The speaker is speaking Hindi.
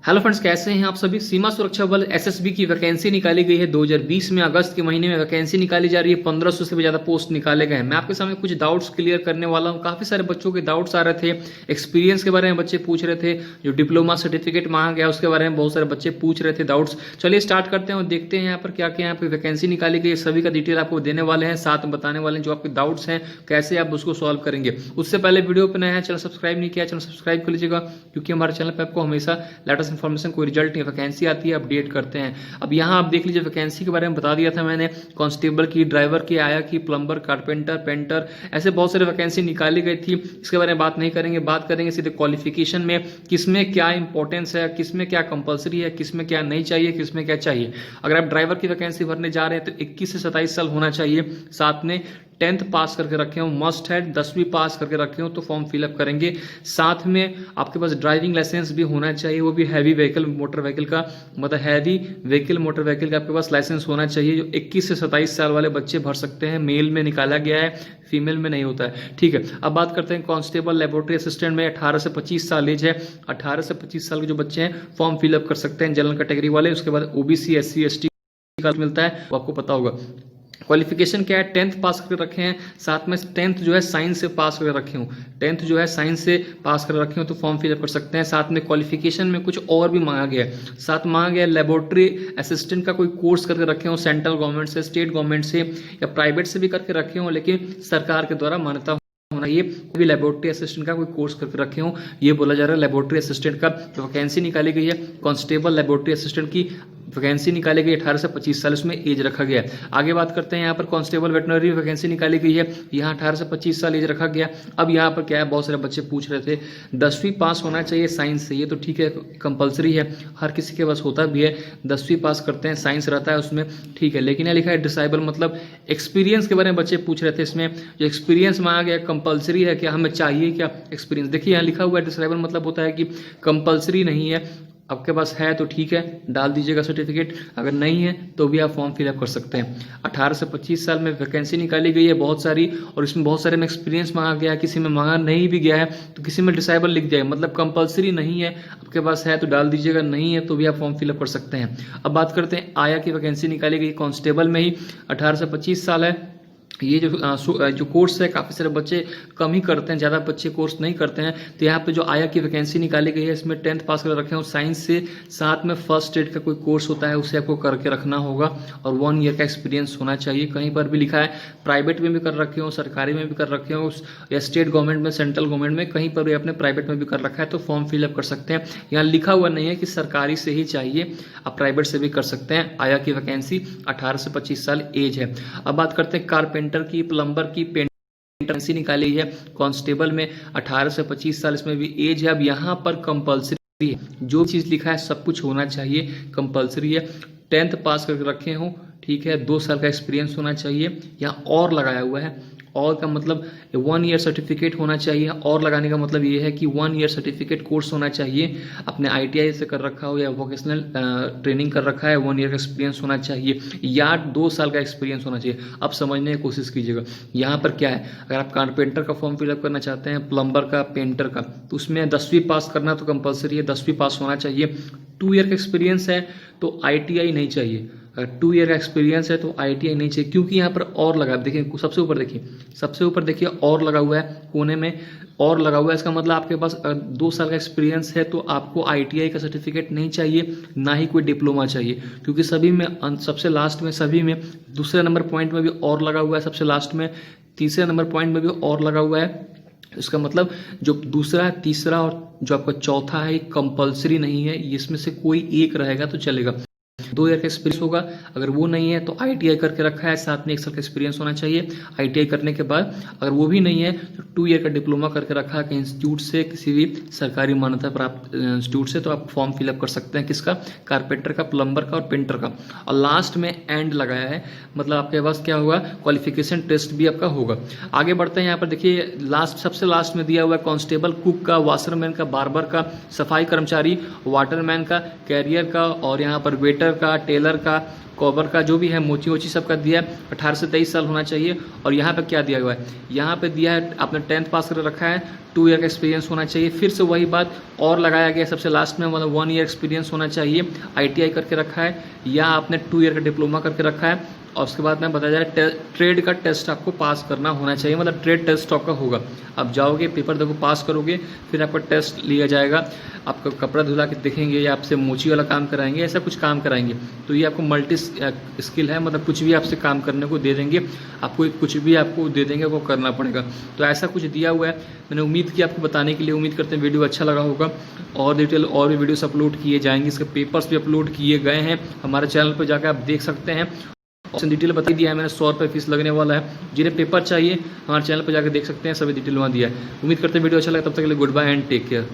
हेलो फ्रेंड्स, कैसे हैं आप सभी। सीमा सुरक्षा बल एसएसबी की वैकेंसी निकाली गई है 2020 में। अगस्त के महीने में वैकेंसी निकाली जा रही है। 1500 से भी ज्यादा पोस्ट निकाले गए हैं। मैं आपके सामने कुछ डाउट्स क्लियर करने वाला हूं। काफी सारे बच्चों के डाउट्स आ रहे थे, एक्सपीरियंस के बारे में बच्चे पूछ रहे थे, जो डिप्लोमा सर्टिफिकेट मांगा गया उसके बारे में बहुत सारे बच्चे पूछ रहे थे डाउट्स। चलिए स्टार्ट करते हैं और देखते हैं यहाँ पर क्या क्या यहाँ पर वैकेंसी निकाली गई है। सभी का डिटेल आपको देने वाले हैं, साथ में बताने वाले हैं जो आपके डाउट्स हैं कैसे आप उसको सॉल्व करेंगे। उससे पहले वीडियो पर नया है, चैनल सब्सक्राइब नहीं किया, चैनल सब्सक्राइब कर लीजिएगा, क्योंकि हमारे चैनल पर आपको हमेशा लेटेस्ट इन्फॉर्मेशन, कोई रिजल्ट वैकेंसी आती है, अपडेट करते हैं। अब यहां आप देख लीजिए, वैकेंसी के बारे में बता दिया था मैंने, कांस्टेबल की, ड्राइवर की, आया की, प्लम्बर, कारपेंटर, पेंटर, ऐसे बहुत सारे वैकेंसी निकाली गई थी। इसके बारे में बात नहीं करेंगे, बात करेंगे सीधे क्वालिफिकेशन में, किसमें क्या इंपॉर्टेंस है, किसमें क्या कंपलसरी है, किसमें क्या नहीं चाहिए, किसमें क्या चाहिए। अगर आप ड्राइवर की वैकेंसी भरने जा रहे हैं तो 21 से 27 साल होना चाहिए, साथ में 10th पास करके रखे हो, मस्ट है 10वीं पास करके रखे हो तो फॉर्म फिलअप करेंगे। साथ में आपके पास ड्राइविंग लाइसेंस भी होना चाहिए, वो भी हैवी व्हीकल मोटर व्हीकल का, मतलब हैवी व्हीकल मोटर व्हीकल का आपके पास लाइसेंस होना चाहिए। जो 21 से 27 साल वाले बच्चे भर सकते हैं। मेल में निकाला गया है, फीमेल में नहीं होता है, ठीक है। अब बात करते हैं कांस्टेबल लेबोरेटरी असिस्टेंट में 18 से 25 साल एज है। 18 से 25 साल के जो बच्चे हैं फॉर्म फिलअप कर सकते हैं, जनरल कैटेगरी वाले। उसके बाद ओबीसी, एससी, एसटी का मिलता है, वो आपको पता होगा। क्वालिफिकेशन क्या है, 10th पास करके रखे हैं, साथ में 10th जो है साइंस से पास करके रखे हो, 10th जो है साइंस से पास कर रखे हो तो फॉर्म फिलअप कर सकते हैं। साथ में क्वालिफिकेशन में कुछ और भी मांगा गया है, साथ मांगा गया लेबोरेटरी असिस्टेंट का कोई कोर्स करके रखे हो, सेंट्रल गवर्नमेंट से, स्टेट गवर्नमेंट से या प्राइवेट से भी करके रखे हो, लेकिन सरकार के द्वारा मान्यता होना ये भी लेबोरेटरी असिस्टेंट का कोई कोर्स करके रखे हो, ये बोला जा रहा है। लेबोरेटरी असिस्टेंट का जो वैकेंसी निकाली गई है, कांस्टेबल लेबोरेटरी असिस्टेंट की वैकेंसी निकाली गई 18 से 25 साल, उसमें एज रखा गया है। आगे बात करते हैं यहाँ पर कांस्टेबल वेटनरी वैकेंसी निकाली गई है, यहाँ 18 से 25 साल एज रखा गया। अब यहाँ पर क्या है, बहुत सारे बच्चे पूछ रहे थे 10वीं पास होना चाहिए साइंस से, ये तो ठीक है, कंपलसरी है, हर किसी के पास होता भी है, 10वीं पास करते हैं, साइंस रहता है उसमें, ठीक है। लेकिन यहाँ लिखा है डिसाइबल, मतलब एक्सपीरियंस के बारे में बच्चे पूछ रहे थे। इसमें जो एक्सपीरियंस मांगा गया कंपलसरी है क्या, हमें चाहिए क्या एक्सपीरियंस। देखिए यहाँ लिखा हुआ है डिसाइबल, मतलब होता है कि कंपलसरी नहीं है, आपके पास है तो ठीक है, डाल दीजिएगा सर्टिफिकेट, अगर नहीं है तो भी आप फॉर्म फिलअप कर सकते हैं। 18 से 25 साल में वैकेंसी निकाली गई है बहुत सारी, और इसमें बहुत सारे में एक्सपीरियंस मांगा गया है, किसी में मांगा नहीं भी गया है तो किसी में डिसाइबल लिख जाए, मतलब कंपलसरी नहीं है, आपके पास है तो डाल दीजिएगा, नहीं है तो भी आप फॉर्म फिलअप कर सकते हैं। अब बात करते हैं आया की वैकेंसी निकाली गई, कांस्टेबल में ही 18 से 25 साल है। ये जो कोर्स है, काफ़ी सारे बच्चे कम ही करते हैं, ज़्यादा बच्चे कोर्स नहीं करते हैं। तो यहाँ पे जो आया की वैकेंसी निकाली गई है, इसमें 10th पास कर रखे हैं और साइंस से, साथ में फर्स्ट एड का कोई कोर्स होता है उसे आपको करके रखना होगा, और 1 ईयर का एक्सपीरियंस होना चाहिए। कहीं पर भी लिखा है, प्राइवेट में भी कर रखे हो, सरकारी में भी कर रखे हो, या स्टेट गवर्नमेंट में, सेंट्रल गवर्नमेंट में, कहीं पर भी अपने प्राइवेट में भी कर रखा है तो फॉर्म फिलअप कर सकते हैं। यहाँ लिखा हुआ नहीं है कि सरकारी से ही चाहिए, आप प्राइवेट से भी कर सकते हैं। आया की वैकेंसी 18 से 25 साल एज है। अब बात करते हैं कारपेंटर की, प्लम्बर की, वैकेंसी निकाली है कांस्टेबल में 18 से 25 साल, इसमें भी एज है। अब यहाँ पर कंपलसरी है, जो चीज़ लिखा है सब कुछ होना चाहिए, कंपलसरी है। 10th पास करके रखे हो, ठीक है, 2 साल का एक्सपीरियंस होना चाहिए। यहाँ और लगाया हुआ है, और का मतलब 1 ईयर सर्टिफिकेट होना चाहिए, और लगाने का मतलब ये है कि 1 ईयर सर्टिफिकेट कोर्स होना चाहिए, अपने ITI से कर रखा हो या वोकेशनल ट्रेनिंग कर रखा है, 1 ईयर का एक्सपीरियंस होना चाहिए, या 2 साल का एक्सपीरियंस होना चाहिए। अब समझने की कोशिश कीजिएगा यहाँ पर क्या है। अगर आप कारपेंटर का फॉर्म फिलअप करना चाहते हैं, प्लम्बर का, पेंटर का, तो उसमें 10वीं पास करना तो कंपलसरी है, 10वीं पास होना चाहिए। 2 ईयर का एक्सपीरियंस है तो ITI नहीं चाहिए, अगर 2 ईयर का एक्सपीरियंस है तो ITI नहीं चाहिए, क्योंकि यहाँ पर और लगा, देखिए सबसे ऊपर देखिए, सबसे ऊपर देखिए और लगा हुआ है, कोने में और लगा हुआ है। इसका मतलब आपके पास 2 साल का एक्सपीरियंस है तो आपको ITI का सर्टिफिकेट नहीं चाहिए, ना ही कोई डिप्लोमा चाहिए, क्योंकि सभी में, सबसे लास्ट में, सभी में दूसरे नंबर पॉइंट में भी और लगा हुआ है, सबसे लास्ट में तीसरे नंबर पॉइंट में भी और लगा हुआ है। इसका मतलब जो दूसरा, तीसरा और जो आपका चौथा है, कंपलसरी नहीं है, इसमें से कोई एक रहेगा तो चलेगा। 2 ईयर का एक्सपीरियंस होगा, अगर वो नहीं है तो ITI करके रखा है, साथ में 1 साल का एक्सपीरियंस होना चाहिए। ITI करने के बाद अगर वो भी नहीं है तो 2 ईयर का डिप्लोमा करके रखा है कहीं इंस्टीट्यूट से, किसी भी सरकारी मान्यता प्राप्त इंस्टीट्यूट से, तो आप फॉर्म फिलअप कर सकते हैं। किसका, कारपेंटर का, प्लम्बर का और पेंटर का। और लास्ट में एंड लगाया है, मतलब आपके पास क्या होगा, क्वालिफिकेशन टेस्ट भी आपका होगा। आगे बढ़ते हैं, यहाँ पर देखिए लास्ट, सबसे लास्ट में दिया हुआ है कांस्टेबल, कुक का, वाशरमैन का, बार्बर का, सफाई कर्मचारी, वाटरमैन का, कैरियर का, और यहाँ पर वेटर का, टेलर का, कॉबर का, जो भी है मोची वोची सबका दिया है। 18 से 23 साल होना चाहिए। और यहाँ पे क्या दिया हुआ है, यहाँ पे दिया है आपने 10th पास कर रखा है, 2 ईयर का एक्सपीरियंस होना चाहिए। फिर से वही बात और लगाया गया सबसे लास्ट में, मतलब 1 ईयर एक्सपीरियंस होना चाहिए, ITI करके रखा है, या आपने 2 ईयर का डिप्लोमा करके रखा है। और उसके बाद में बताया जा रहा है ट्रेड का टेस्ट आपको पास करना होना चाहिए, मतलब ट्रेड टेस्ट आपका होगा। आप जाओगे, पेपर देखो, पास करोगे, फिर आपका टेस्ट लिया जाएगा, आपका कपड़ा धुला के देखेंगे या आपसे मोची वाला काम कराएंगे, ऐसा कुछ काम कराएंगे। तो ये आपको मल्टी स्किल है, मतलब कुछ भी आपसे काम करने को दे देंगे, आपको कुछ भी आपको दे देंगे, वो करना पड़ेगा। तो ऐसा कुछ दिया हुआ है, मैंने उम्मीद की आपको बताने के लिए। उम्मीद करते हैं वीडियो अच्छा लगा होगा। और डिटेल और भी वीडियोस अपलोड किए जाएंगे, इसके पेपर्स भी अपलोड किए गए हैं, हमारे चैनल पर जाकर आप देख सकते हैं। और डिटेल बता दिया है मैंने, 100 रुपये फीस लगने वाला है। जिन्हें पेपर चाहिए हमारे चैनल पर जाकर देख सकते हैं, सभी डिटेल वहाँ दिया है। उम्मीद करते हैं वीडियो अच्छा लगा, तब तक के लिए goodbye and take care.